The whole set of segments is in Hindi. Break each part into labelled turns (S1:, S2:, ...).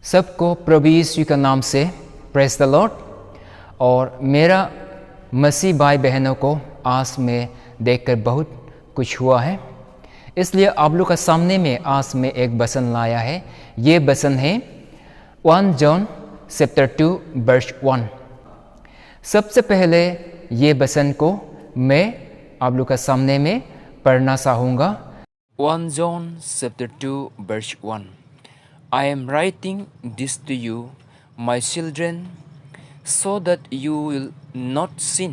S1: सबको प्रभु यीशु का नाम से प्रेज़ द लॉर्ड। और मेरा मसीह भाई बहनों को आज में देखकर बहुत कुछ हुआ है, इसलिए आप लोग का सामने में आज में एक वचन लाया है। ये वचन है 1 जॉन चैप्टर 2 वर्स 1। सबसे पहले ये वचन को मैं आप लोग का सामने में पढ़ना चाहूँगा। 1 John chapter 2 verse 1. I am writing this to you, my children, so that you will not sin.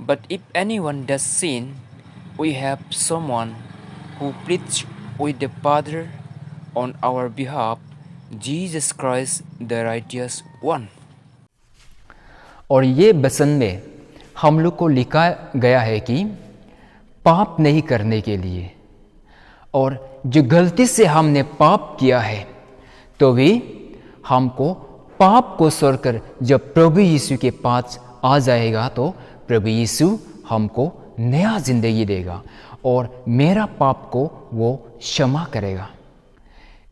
S1: But if anyone does sin, we have someone who pleads with the Father on our behalf, Jesus Christ the righteous one. और ये वचन में हम लोग को लिखा गया है कि पाप नहीं करने के लिए, और जो गलती से हमने पाप किया है तो भी हमको पाप को छोड़कर जब प्रभु यीशु के पास आ जाएगा तो प्रभु यीशु हमको नया जिंदगी देगा और मेरा पाप को वो क्षमा करेगा।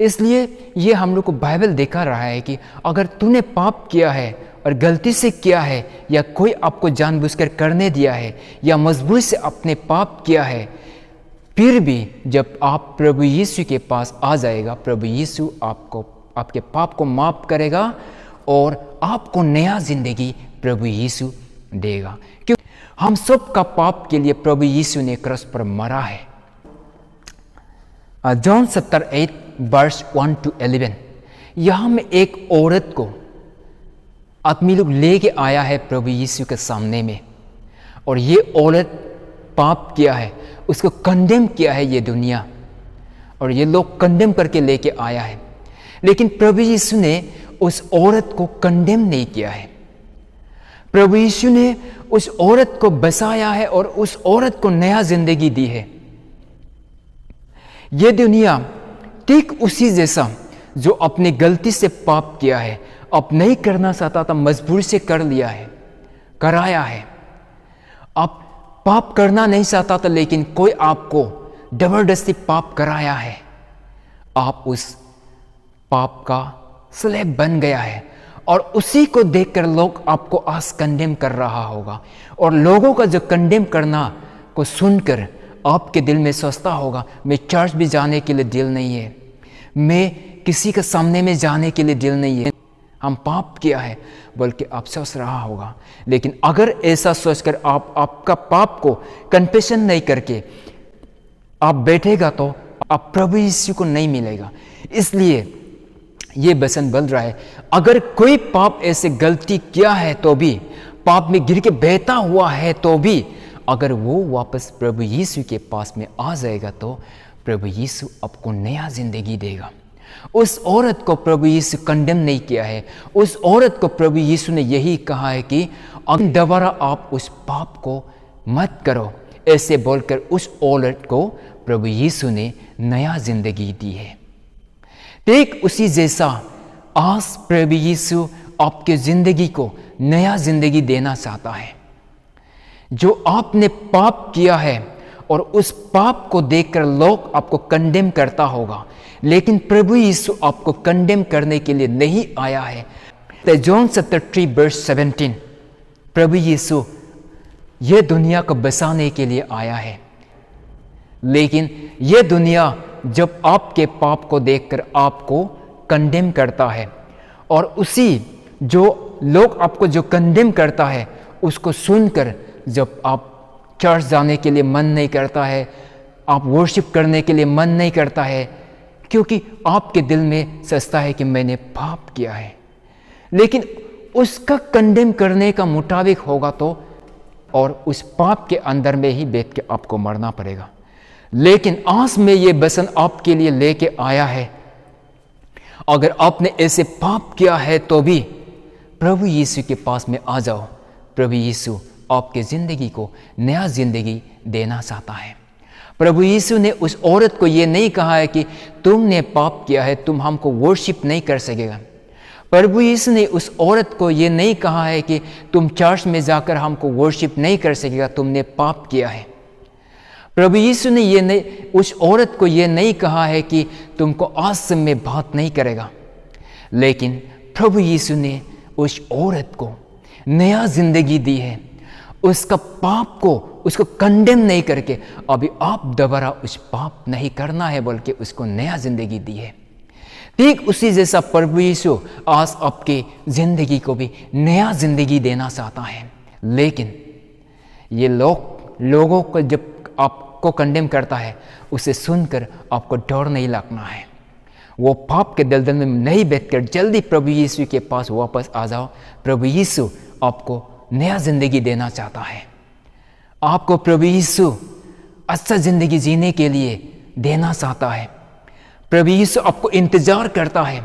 S1: इसलिए ये हम लोग को बाइबल दिखा रहा है कि अगर तूने पाप किया है और गलती से किया है, या कोई आपको जानबूझकर करने दिया है, या मजबूरी से अपने पाप किया है, फिर भी जब आप प्रभु यीशु के पास आ जाएगा, प्रभु यीशु आपको आपके पाप को माफ करेगा और आपको नया जिंदगी प्रभु यीशु देगा, क्योंकि हम सब का पाप के लिए प्रभु यीशु ने क्रॉस पर मरा है। जॉन चैप्टर 8 वर्स 1 to 11, यहाँ में एक औरत को आदमी लोग लेके आया है प्रभु यीशु के सामने में, और ये औरत पाप किया है, उसको कंडेम किया है ये दुनिया, और ये लोग कंडेम करके लेके आया है। लेकिन प्रभु यीशु ने उस औरत को कंडेम नहीं किया है। प्रभु यीशु ने उस औरत को बचाया है और उस औरत को नया जिंदगी दी है। ये दुनिया ठीक उसी जैसा जो अपनी गलती से पाप किया है, अब नहीं करना चाहता था, मजबूरी से कर लिया है, कराया है। अब पाप करना नहीं चाहता था, लेकिन कोई आपको जबरदस्ती पाप कराया है, आप उस पाप का स्लेब बन गया है, और उसी को देखकर लोग आपको आज कंडेम कर रहा होगा। और लोगों का जो कंडेम करना को सुनकर आपके दिल में सोचता होगा, मैं चर्च भी जाने के लिए दिल नहीं है, मैं किसी के सामने में जाने के लिए दिल नहीं है, हम पाप किया है बोल के आप सोच रहा होगा। लेकिन अगर ऐसा सोचकर आप आपका पाप को कन्फेशन नहीं करके आप बैठेगा तो आप प्रभु यीशु को नहीं मिलेगा। इसलिए ये वचन बोल रहा है, अगर कोई पाप ऐसे गलती किया है तो भी, पाप में गिर के बहता हुआ है तो भी, अगर वो वापस प्रभु यीशु के पास में आ जाएगा तो प्रभु यीशु आपको नया जिंदगी देगा। उस औरत को प्रभु यीशु कंडेम नहीं किया है। उस औरत को प्रभु यीशु ने यही कहा है कि अगर दोबारा आप उस पाप को मत करो, ऐसे बोलकर उस औरत को प्रभु यीशु ने नया जिंदगी दी है। ठीक उसी जैसा आज प्रभु यीशु आपके जिंदगी को नया जिंदगी देना चाहता है। जो आपने पाप किया है और उस पाप को देखकर लोग आपको कंडेम करता होगा, लेकिन प्रभु यीशु आपको कंडेम करने के लिए नहीं आया है। जॉन चैप्टर 3 वर्स 17, प्रभु यीशु ये दुनिया को बचाने के लिए आया है। लेकिन ये दुनिया जब आपके पाप को देखकर आपको कंडेम करता है, और उसी जो लोग आपको जो कंडेम करता है उसको सुनकर जब आप चर्च जाने के लिए मन नहीं करता है, आप वर्शिप करने के लिए मन नहीं करता है, क्योंकि आपके दिल में सोचता है कि मैंने पाप किया है। लेकिन उसका कंडेम करने का मुताबिक होगा तो, और उस पाप के अंदर में ही बैठ के आपको मरना पड़ेगा। लेकिन आज में ये वचन आपके लिए लेके आया है, अगर आपने ऐसे पाप किया है तो भी प्रभु यीशु के पास में आ जाओ। प्रभु यीशु आपके जिंदगी को नया जिंदगी देना चाहता है। प्रभु यीशु ने उस औरत को ये नहीं कहा है कि तुमने पाप किया है, तुम हमको वर्शिप नहीं कर सकेगा। प्रभु यीशु ने उस औरत को ये नहीं कहा है कि तुम चर्च में जाकर हमको वर्शिप नहीं कर सकेगा, तुमने पाप किया है। प्रभु यीशु ने उस औरत को ये नहीं कहा है कि तुमको आज से मैं बात नहीं करेगा, लेकिन प्रभु यीशु ने उस औरत को नया जिंदगी दी है। उसका पाप को उसको कंडेम नहीं करके अभी आप दोबारा उस पाप नहीं करना है बोल के उसको नया जिंदगी दी है। ठीक उसी जैसा प्रभु यीशु आज आपके जिंदगी को भी नया जिंदगी देना चाहता है। लेकिन ये लोगों को जब आपको कंडेम करता है उसे सुनकर आपको डर नहीं लगना है। वो पाप के दलदल में नहीं बैठकर जल्दी प्रभु यीशु के पास वापस आ जाओ। प्रभु यीशु आपको नया जिंदगी देना चाहता है। आपको प्रभु यीशु अच्छा जिंदगी जीने के लिए देना चाहता है। प्रभु यीशु आपको इंतजार करता है।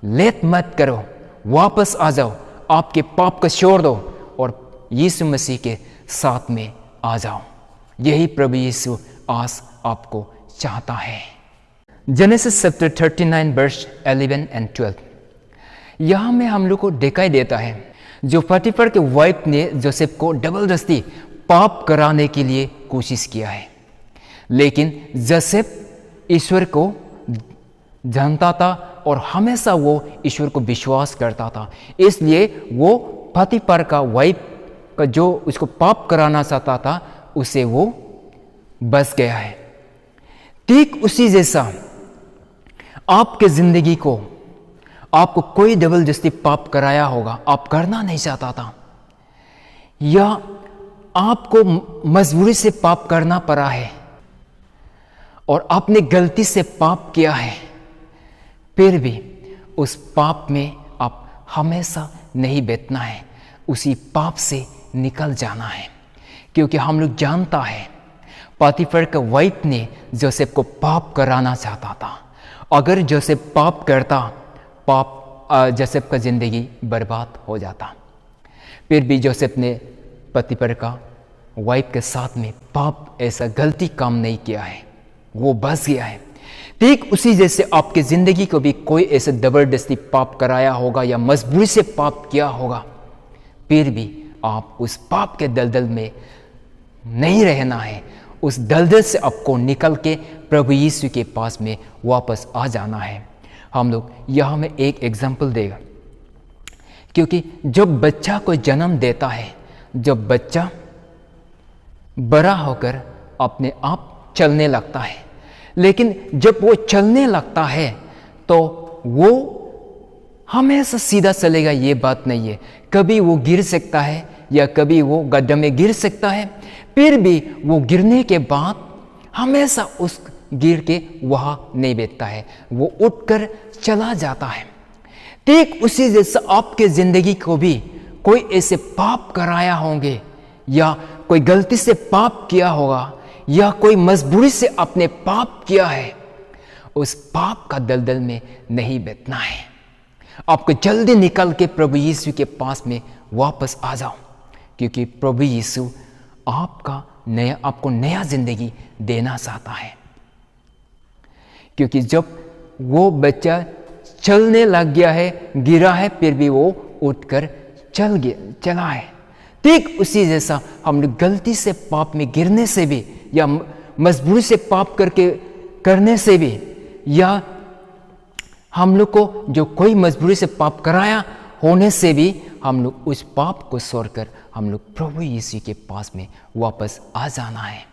S1: लेट मत करो, वापस आ जाओ, आपके पाप को छोड़ दो और यीशु मसीह के साथ में आ जाओ। यही प्रभु यीशु आज आपको चाहता है। जेनेसिस चैप्टर 39 वर्स 11 and 12 यहाँ में हम लोग को दिखाई देता है जो पॉटिफर के वाइफ ने जोसेफ को जबरदस्ती पाप कराने के लिए कोशिश किया है। लेकिन जोसेफ ईश्वर को जानता था और हमेशा वो ईश्वर को विश्वास करता था, इसलिए वो पॉटिफर का वाइफ का जो उसको पाप कराना चाहता था उसे वो बच गया है। ठीक उसी जैसा आपके जिंदगी को आपको कोई जबरदस्ती पाप कराया होगा, आप करना नहीं चाहता था, या आपको मजबूरी से पाप करना पड़ा है और आपने गलती से पाप किया है, फिर भी उस पाप में आप हमेशा नहीं बैठना है, उसी पाप से निकल जाना है। क्योंकि हम लोग जानता है पॉटिफर का वाइफ ने जोसेफ को पाप कराना चाहता था। अगर जोसेफ पाप करता, जोसेफ का जिंदगी बर्बाद हो जाता। फिर भी जोसेफ ने पॉटिफर का वाइफ के साथ में पाप ऐसा गलती काम नहीं किया है, वो बच गया है। ठीक उसी जैसे आपके जिंदगी को भी कोई ऐसे जबरदस्ती पाप कराया होगा या मजबूरी से पाप किया होगा, फिर भी आप उस पाप के दलदल में नहीं रहना है। उस दलदल से आपको निकल के प्रभु यीशु के पास में वापस आ जाना है। हम लोग यहाँ में एक एग्जाम्पल देगा, क्योंकि जब बच्चा को जन्म देता है, जब बच्चा बड़ा होकर अपने आप चलने लगता है, लेकिन जब वो चलने लगता है तो वो हमेशा सीधा चलेगा ये बात नहीं है। कभी वो गिर सकता है या कभी वो गड्ढे में गिर सकता है, फिर भी वो गिरने के बाद हमेशा उस गिर के वहाँ नहीं बैठता है, वो उठकर चला जाता है। ठीक उसी जैसा आपके ज़िंदगी को भी कोई ऐसे पाप कराया होंगे या कोई गलती से पाप किया होगा या कोई मजबूरी से आपने पाप किया है, उस पाप का दलदल में नहीं बैठना है। आपको जल्दी निकल के प्रभु यीशु के पास में वापस आ जाओ, क्योंकि प्रभु यीशु आपको नया जिंदगी देना चाहता है। क्योंकि जब वो बच्चा चलने लग गया है, गिरा है, फिर भी वो उठकर चला है। ठीक उसी जैसा हम लोग गलती से पाप में गिरने से भी या मजबूरी से पाप करने से भी, या हम लोग को जो कोई मजबूरी से पाप कराया होने से भी, हम लोग उस पाप को छोड़कर हम लोग प्रभु यीशु के पास में वापस आ जाना है।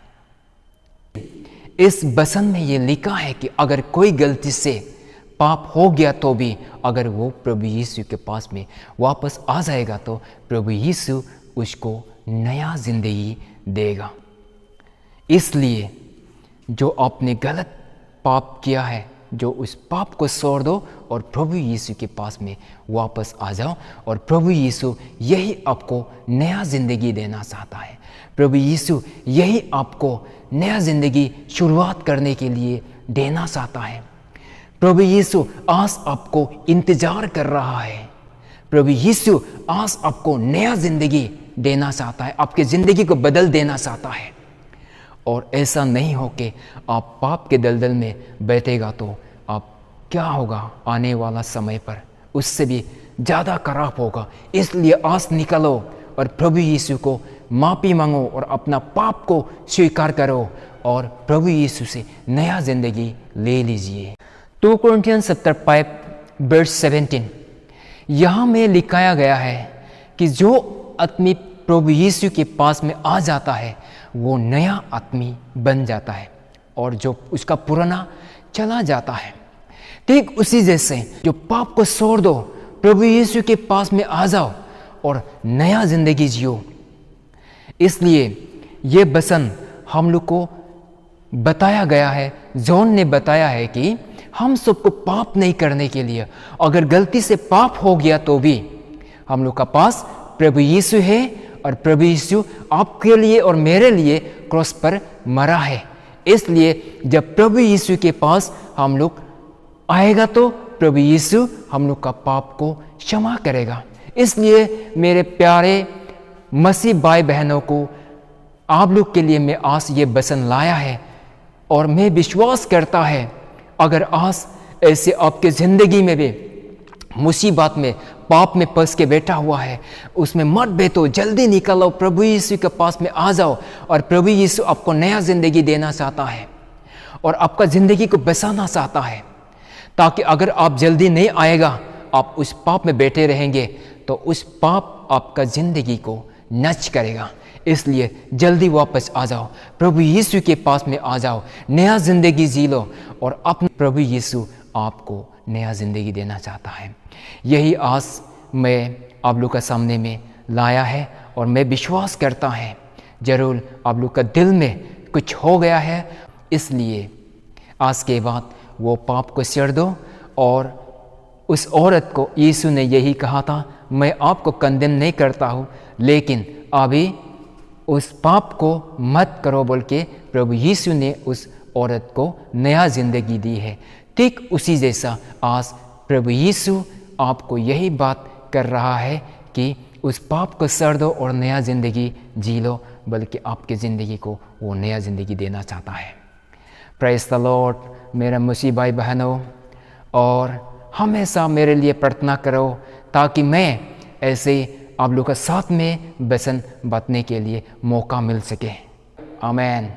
S1: इस वचन में ये लिखा है कि अगर कोई गलती से पाप हो गया तो भी अगर वो प्रभु यीशु के पास में वापस आ जाएगा तो प्रभु यीशु उसको नया जिंदगी देगा। इसलिए जो आपने गलत पाप किया है, जो उस पाप को छोड़ दो और प्रभु यीशु के पास में वापस आ जाओ, और प्रभु यीशु यही आपको नया जिंदगी देना चाहता है। प्रभु यीशु यही आपको नया जिंदगी शुरुआत करने के लिए देना चाहता है। प्रभु यीशु आज आपको इंतजार कर रहा है। प्रभु यीशु आज आपको नया जिंदगी देना चाहता है, आपकी जिंदगी को बदल देना चाहता है। और ऐसा नहीं हो कि आप पाप के दलदल में बैठेगा तो आप क्या होगा आने वाला समय पर उससे भी ज़्यादा खराब होगा। इसलिए आज निकलो और प्रभु यीशु को माफ़ी मांगो और अपना पाप को स्वीकार करो और प्रभु यीशु से नया जिंदगी ले लीजिए। 2 Corinthians chapter 5 वर्स 17, यहाँ में लिखाया गया है कि जो आदमी प्रभु यीशु के पास में आ जाता है वो नया आदमी बन जाता है और जो उसका पुराना चला जाता है। ठीक उसी जैसे जो पाप को छोड़ दो, प्रभु यीशु के पास में आ जाओ और नया जिंदगी जियो। इसलिए ये वचन हम लोग को बताया गया है, जॉन ने बताया है कि हम सबको पाप नहीं करने के लिए, अगर गलती से पाप हो गया तो भी हम लोग का पास प्रभु यीशु है और प्रभु यीशु आपके लिए और मेरे लिए क्रॉस पर मरा है। इसलिए जब प्रभु यीशु के पास हम लोग आएगा तो प्रभु यीशु हम लोग का पाप को क्षमा करेगा। इसलिए मेरे प्यारे मसीह भाई बहनों को आप लोग के लिए मैं आज ये वचन लाया है और मैं विश्वास करता है अगर आज ऐसे आपके ज़िंदगी में भी मुसीबत में पाप में फंस के बैठा हुआ है, उसमें मत बैठो, जल्दी निकलो, प्रभु यीशु के पास में आ जाओ और प्रभु यीशु आपको नया ज़िंदगी देना चाहता है और आपका ज़िंदगी को बचाना चाहता है, ताकि अगर आप जल्दी नहीं आएगा, आप उस पाप में बैठे रहेंगे तो उस पाप आपका ज़िंदगी को नष्ट करेगा। इसलिए जल्दी वापस आ जाओ, प्रभु यीशु के पास में आ जाओ, नया ज़िंदगी जी लो और अपने प्रभु यीशु आपको नया ज़िंदगी देना चाहता है। यही आज मैं आप लोग का सामने में लाया है और मैं विश्वास करता है ज़रूर आप लोग का दिल में कुछ हो गया है। इसलिए आज के बाद वो पाप को छोड़ दो। और उस औरत को यीशु ने यही कहा था, मैं आपको कंडेम नहीं करता हूँ, लेकिन अभी उस पाप को मत करो बोल के प्रभु यीशु ने उस औरत को नया ज़िंदगी दी है। ठीक उसी जैसा आज प्रभु यीशु आपको यही बात कर रहा है कि उस पाप को छोड़ दो और नया ज़िंदगी जी लो, बल्कि आपकी ज़िंदगी को वो नया ज़िंदगी देना चाहता है। प्रेज़ द लॉर्ड मेरा मसीह भाई बहनों, और हमेशा मेरे लिए प्रार्थना करो ताकि मैं ऐसे आप लोग के साथ में वचन बांटने के लिए मौका मिल सके। आमीन।